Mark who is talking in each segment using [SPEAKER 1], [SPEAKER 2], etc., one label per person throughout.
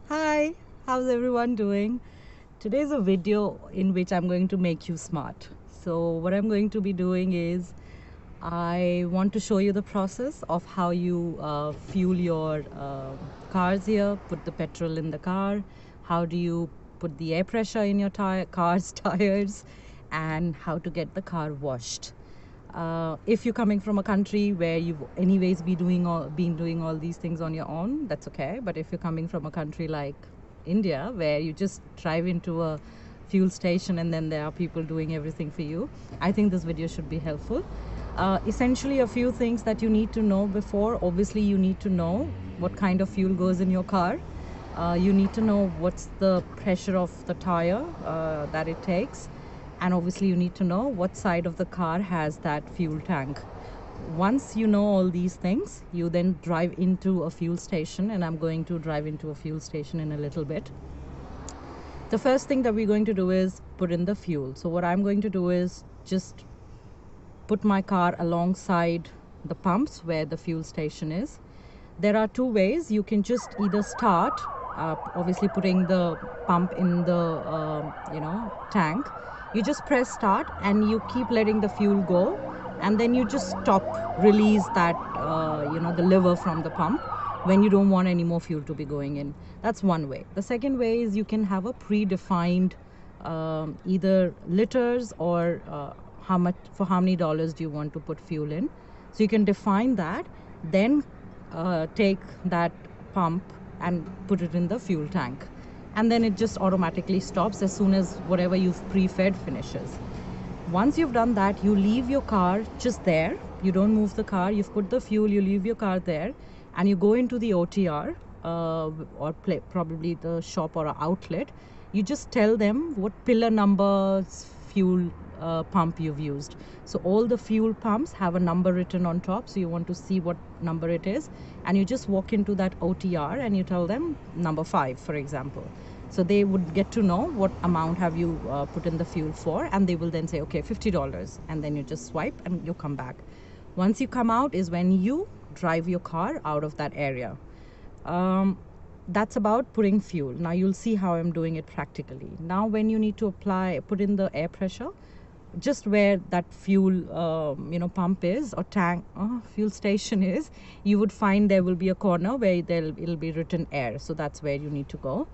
[SPEAKER 1] Hi, how's everyone doing? Today's a video in which I'm going to make you smart. So, what I'm going to be doing is I want to show you the process of how you fuel your cars here, put the petrol in the car, how do you put the air pressure in your car's tires, and how to get the car washed. If you're coming from a country where you've anyways been doing all these things on your own, that's okay. But if you're coming from a country like India, where you just drive into a fuel station and then there are people doing everything for you, I think this video should be helpful. Essentially, a few things that you need to know before. Obviously, you need to know what kind of fuel goes in your car. You need to know what's the pressure of the tire that it takes, and obviously you need to know what side of the car has that fuel tank. Once you know all these things, you then drive into a fuel station, and I'm going to drive into a fuel station in a little bit. The first thing that we're going to do is put in the fuel. So what I'm going to do is just put my car alongside the pumps where the fuel station is. There are two ways. You can just either start obviously putting the pump in the tank. You just press start and you keep letting the fuel go, and then you just release that the lever from the pump when you don't want any more fuel to be going in. That's one way. The second way is you can have a predefined either liters or how many dollars do you want to put fuel in. So you can define that, then take that pump and put it in the fuel tank, and then it just automatically stops as soon as whatever you've pre-fed finishes. Once you've done that, you leave your car just there. You don't move the car. You've put the fuel, you leave your car there, and you go into the OTR or probably the shop or outlet. You just tell them what pillar numbers fuel pump you've used. So all the fuel pumps have a number written on top, so you want to see what number it is, and you just walk into that OTR and you tell them number 5, for example. So they would get to know what amount have you put in the fuel for, and they will then say, okay, $50, and then you just swipe and you come back. Once you come out is when you drive your car out of that area. That's about putting fuel. Now you'll see how I'm doing it practically. Now when you need to put in the air pressure, just where that fuel pump is or tank fuel station is, you would find there will be a corner where it'll be written air. So that's where you need to go.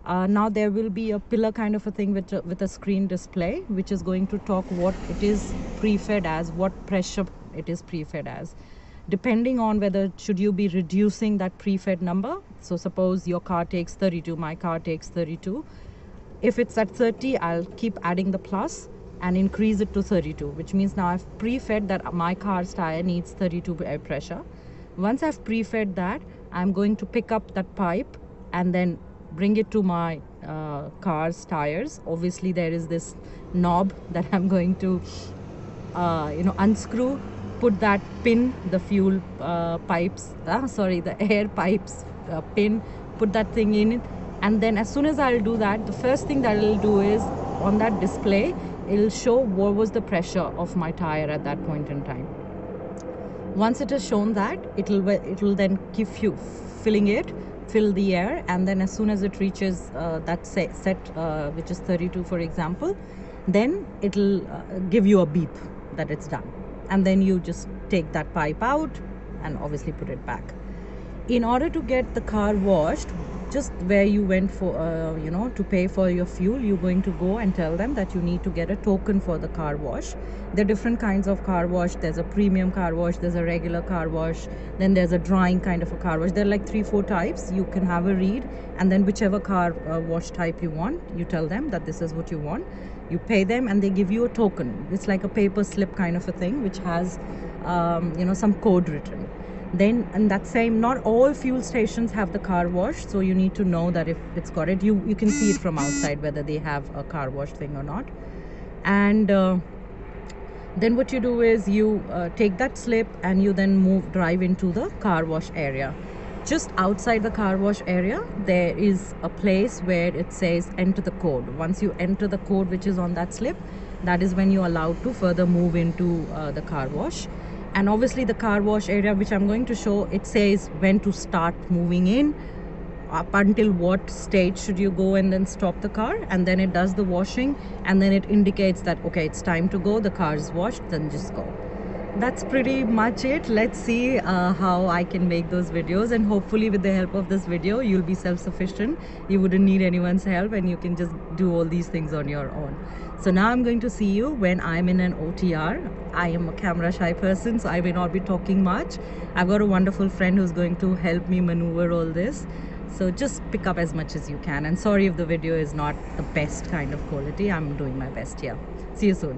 [SPEAKER 1] Now there will be a pillar kind of a thing with a screen display, which is going to talk what it is pre-fed as, what pressure it is pre-fed as, depending on whether should you be reducing that pre-fed number. So suppose your car takes 32, my car takes 32. If it's at 30, I'll keep adding the plus and increase it to 32, which means now I've pre-fed that my car's tire needs 32 air pressure. Once I've pre-fed that, I'm going to pick up that pipe and then bring it to my car's tires. Obviously there is this knob that I'm going to unscrew, put that pin, the fuel the air pipes pin, put that thing in it, and then as soon as I'll do that, the first thing that it'll do is on that display it'll show what was the pressure of my tire at that point in time. Once it has shown that, it'll then keep fill the air, and then as soon as it reaches that set which is 32, for example, then it'll give you a beep that it's done, and then you just take that pipe out and obviously put it back. In order to get the car washed, just where you went for to pay for your fuel, you're going to go and tell them that you need to get a token for the car wash. There are different kinds of car wash. There's a premium car wash, there's a regular car wash, then there's a drying kind of a car wash. There are like 3-4 types. You can have a read, and then whichever car wash type you want, you tell them that this is what you want. You pay them and they give you a token. It's like a paper slip kind of a thing, which has some code written. Then in that same, not all fuel stations have the car wash, so you need to know that if it's got it, you can see it from outside whether they have a car wash thing or not. And then what you do is you take that slip and you then drive into the car wash area. Just outside the car wash area, there is a place where it says enter the code. Once you enter the code which is on that slip, that is when you're allowed to further move into the car wash. And obviously the car wash area, which I'm going to show, it says when to start moving in, up until what stage should you go, and then stop the car, and then it does the washing, and then it indicates that okay, it's time to go, the car is washed, then just go. That's pretty much it. Let's see how I can make those videos, and hopefully with the help of this video you'll be self-sufficient. You wouldn't need anyone's help and you can just do all these things on your own. So now I'm going to see you when I'm in an OTR. I am a camera shy person, so I may not be talking much. I've got a wonderful friend who's going to help me maneuver all this. So just pick up as much as you can, and sorry if the video is not the best kind of quality. I'm doing my best here. See you soon.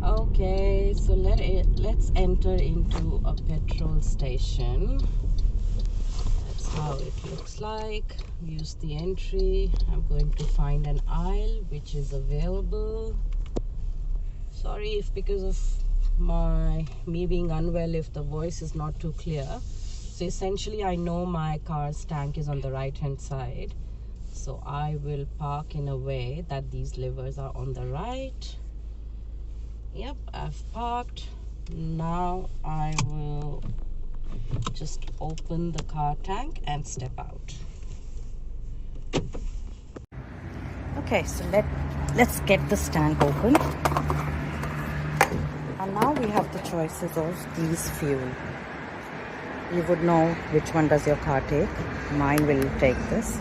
[SPEAKER 1] Okay, so let's enter into a petrol station. That's how it looks like. Use the entry. I'm going to find an aisle which is available. Sorry if because of me being unwell, if the voice is not too clear. So essentially I know my car's tank is on the right hand side, so I will park in a way that these levers are on the right. Yep, I've parked. Now I will just open the car tank and step out. Okay, so let's get this tank open. And now we have the choices of these fuel. You would know which one does your car take. Mine will take this.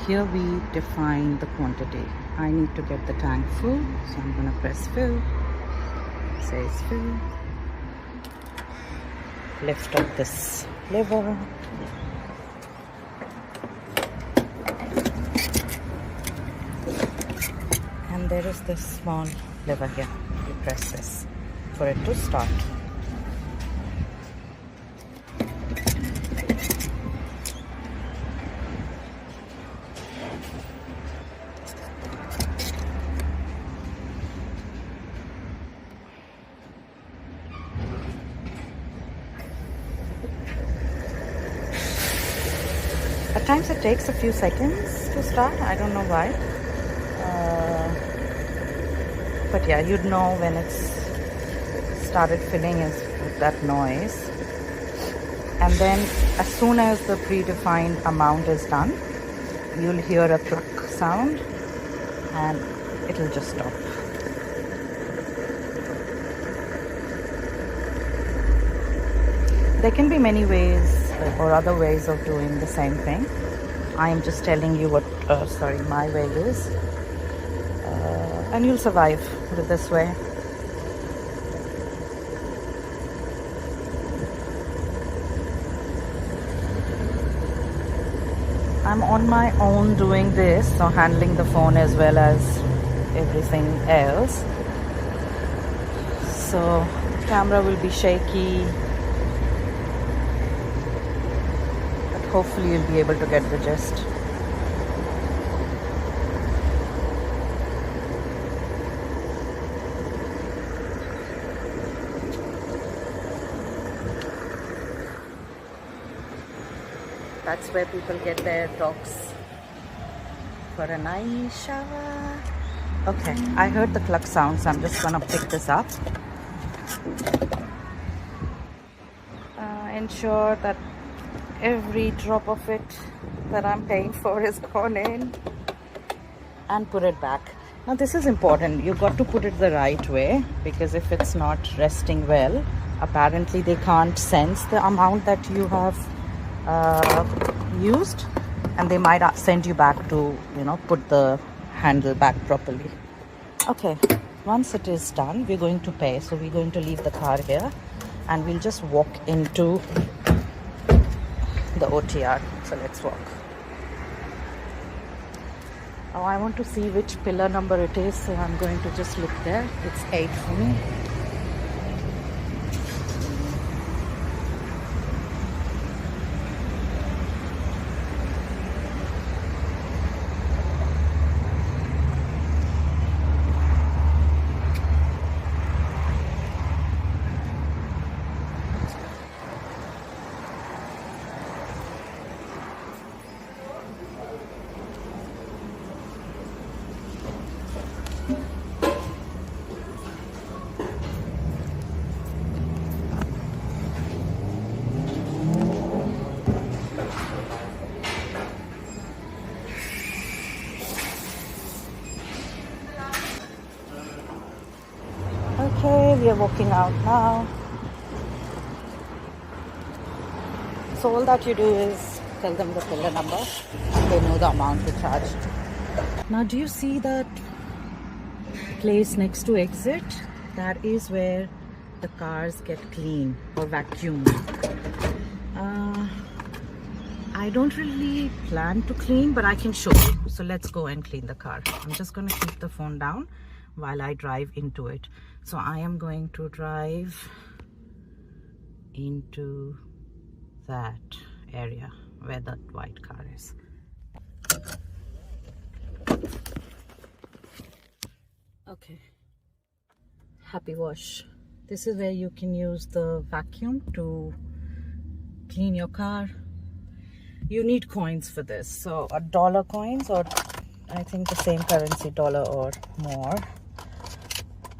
[SPEAKER 1] Here we define the quantity. I need to get the tank full, so I'm going to press fill. It says fill. Lift up this lever. And there is this small lever here. You press this for it to start. At times it takes a few seconds to start. I don't know why. But yeah, you'd know when it's started filling is with that noise. And then as soon as the predefined amount is done, you'll hear a cluck sound and it'll just stop. There can be many ways or other ways of doing the same thing. I am just telling you what my way is, and you'll survive with this way. I'm on my own doing this, so handling the phone as well as everything else, so the camera will be shaky. Hopefully you'll be able to get the gist. That's where people get their dogs for a nice shower. Okay, I heard the cluck sound, so I'm just gonna pick this up. Ensure that every drop of it that I'm paying for is gone in, and put it back. Now this is important. You've got to put it the right way, because if it's not resting well, apparently they can't sense the amount that you have used, and they might send you back to, put the handle back properly. Okay, once it is done, we're going to pay. So we're going to leave the car here and we'll just walk into the OTR. So let's walk. Oh, I want to see which pillar number it is, so I'm going to just look there. It's 8 for me. we're walking out now. So all that you do is tell them the pillar number and they know the amount to charge. Now do you see that place next to exit? That is where the cars get clean or vacuumed. I don't really plan to clean, but I can show you. So let's go and clean the car. I'm just going to keep the phone down while I drive into it. So I am going to drive into that area where that white car is. Okay, happy wash. This is where you can use the vacuum to clean your car. You need coins for this, so $1 coins, or I think the same currency, dollar or more.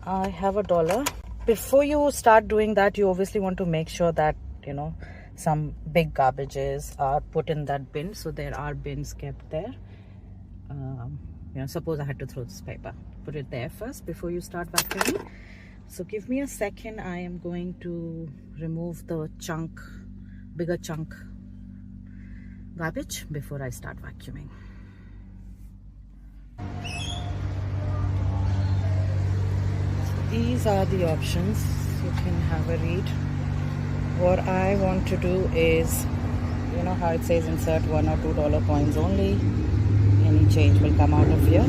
[SPEAKER 1] I have $1. Before you start doing that, you obviously want to make sure that, you know, some big garbages are put in that bin. So there are bins kept there. You know, suppose I had to throw this paper, put it there first before you start vacuuming. So give me a second. I am going to remove the bigger chunk garbage before I start vacuuming. So these are the options. You can have a read. What I want to do is, you know how it says insert $1 or $2 coins only. Any change will come out of here.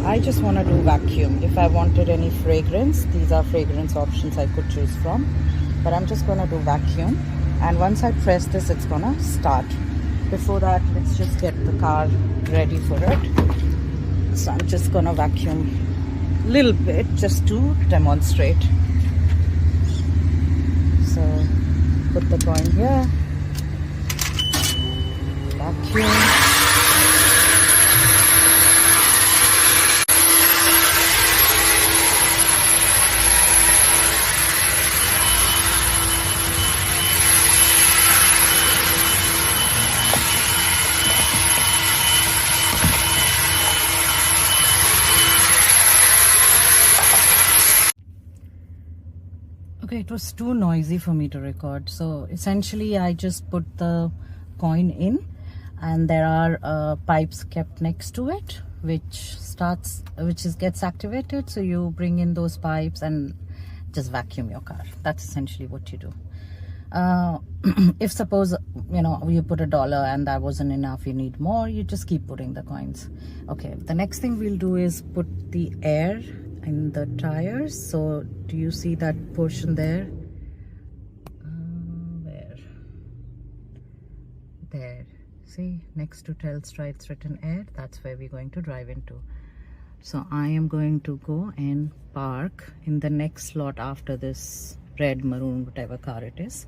[SPEAKER 1] I just want to do vacuum. If I wanted any fragrance, these are fragrance options I could choose from. But I'm just going to do vacuum. And once I press this, it's going to start. Before that, let's just get the car ready for it. So I'm just going to vacuum a little bit just to demonstrate. So put the coin here, vacuum. Okay, it was too noisy for me to record. So essentially I just put the coin in, and there are pipes kept next to it which gets activated. So you bring in those pipes and just vacuum your car. That's essentially what you do. If suppose, you know, you put $1 and that wasn't enough, you need more, you just keep putting the coins. Okay, the next thing we'll do is put the air in the tires. So do you see that portion there? Where? There. See, next to Telstra it's written air. That's where we're going to drive into. So I am going to go and park in the next slot after this red, maroon, whatever car it is.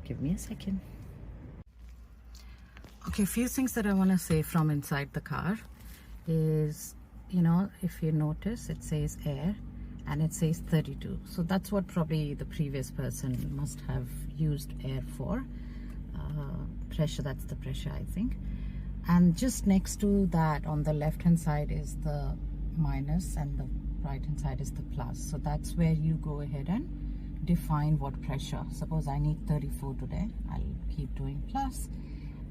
[SPEAKER 1] Give me a second. Okay, a few things that I want to say from inside the car is, you know, if you notice, it says air and it says 32. So that's what probably the previous person must have used air for. Pressure, that's the pressure, I think. And just next to that, on the left hand side is the minus and the right hand side is the plus. So that's where you go ahead and define what pressure. Suppose I need 34 today, I'll keep doing plus.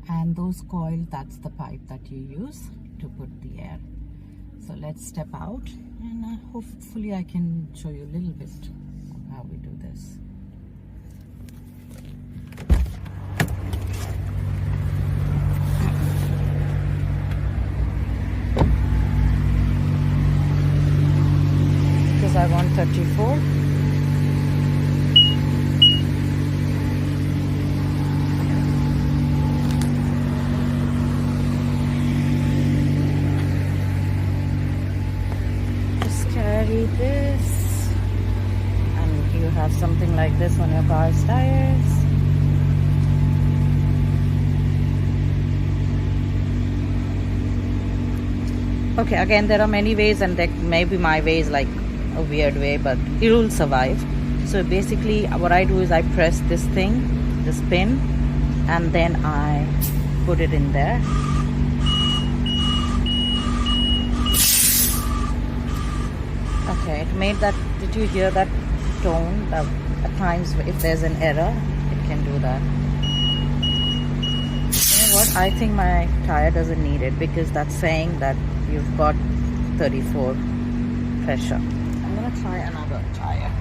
[SPEAKER 1] And those coils, that's the pipe that you use to put the air. So let's step out, and hopefully I can show you a little bit of how we do this. Because I want 34. Carry this, and you have something like this on your car's tires. Okay, again, there are many ways, and maybe my way is like a weird way, but it will survive. So basically what I do is I press this thing, this pin, and then I put it in there. Okay, it made that. Did you hear that tone that at times if there's an error, it can do that. You know what? I think my tire doesn't need it because that's saying that you've got 34 pressure. I'm gonna try another tire.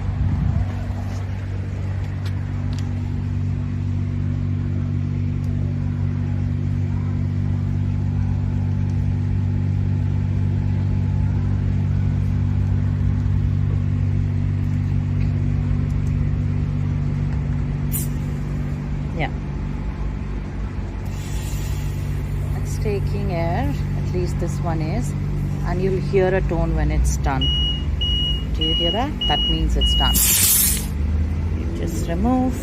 [SPEAKER 1] Yeah, it's taking air, at least this one is, and you'll hear a tone when it's done. Do you hear that? That means it's done. You just remove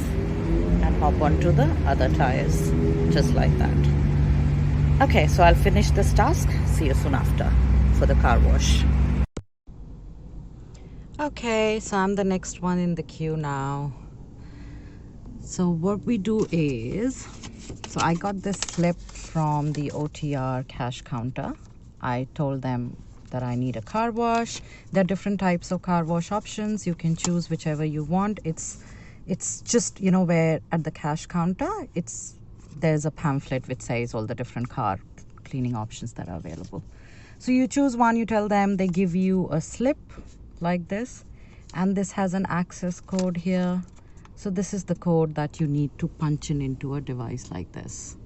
[SPEAKER 1] and hop onto the other tires, just like that. Okay, so I'll finish this task. See you soon after for the car wash. Okay, so I'm the next one in the queue now. So what we do is, so I got this slip from the OTR cash counter. I told them that I need a car wash. There are different types of car wash options. You can choose whichever you want. It's just, you know, where at the cash counter, there's a pamphlet which says all the different car cleaning options that are available. So you choose one, you tell them, they give you a slip like this, and this has an access code here. So this is the code that you need to punch in into a device like this.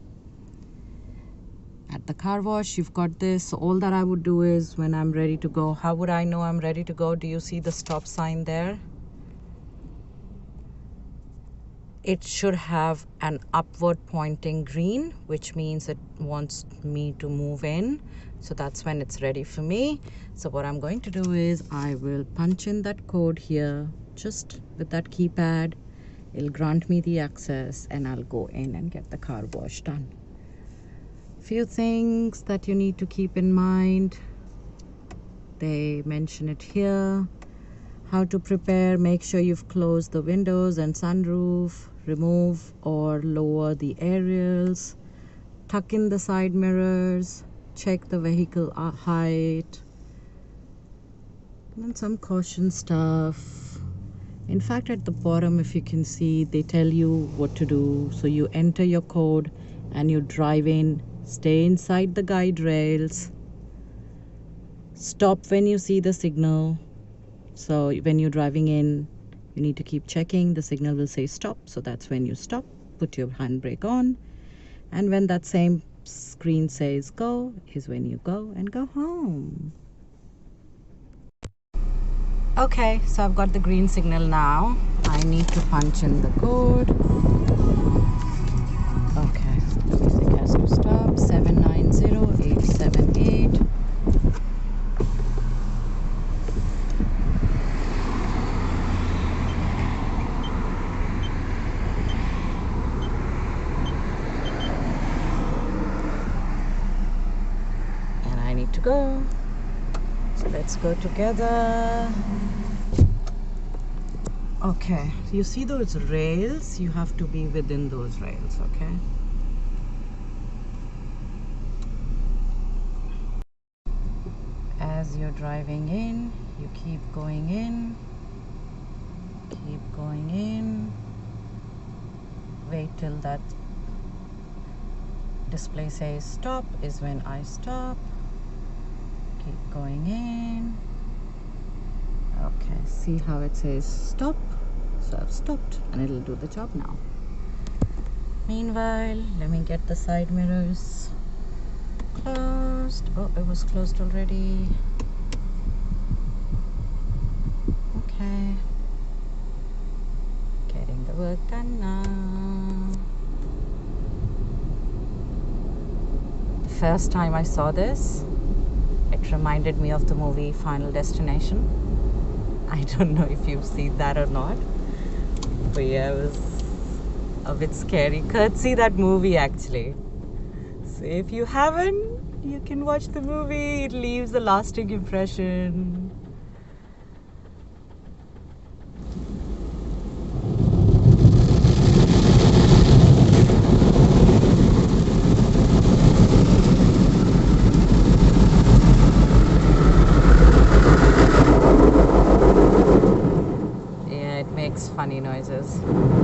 [SPEAKER 1] At the car wash, you've got this. So all that I would do is, when I'm ready to go, how would I know I'm ready to go? Do you see the stop sign there? It should have an upward pointing green, which means it wants me to move in. So that's when it's ready for me. So what I'm going to do is I will punch in that code here, just with that keypad. It'll grant me the access and I'll go in and get the car wash done. Few things that you need to keep in mind. They mention it here. How to prepare: make sure you've closed the windows and sunroof, remove or lower the aerials, tuck in the side mirrors, check the vehicle height, and some caution stuff. In fact, at the bottom, if you can see, they tell you what to do. So you enter your code and you drive in, stay inside the guide rails, stop when you see the signal. So when you're driving in, you need to keep checking. The signal will say stop, so that's when you stop. Put your handbrake on, and when that same screen says go is when you go and go home. Okay, so I've got the green signal now. I need to punch in the code. Okay, the music has to stop. 790878. And I need to go. So let's go together. Okay, you see those rails? You have to be within those rails, okay? As you're driving in, you keep going in, keep going in. Wait till that display says stop is when I stop. Keep going in. Okay, see how it says stop? So I've stopped and it'll do the job now. Meanwhile, let me get the side mirrors closed. Oh, it was closed already. Okay. Getting the work done now. The first time I saw this, it reminded me of the movie Final Destination. I don't know if you've seen that or not, but yeah, it was a bit scary. Could see that movie actually. So if you haven't, you can watch the movie. It leaves a lasting impression. funny noises.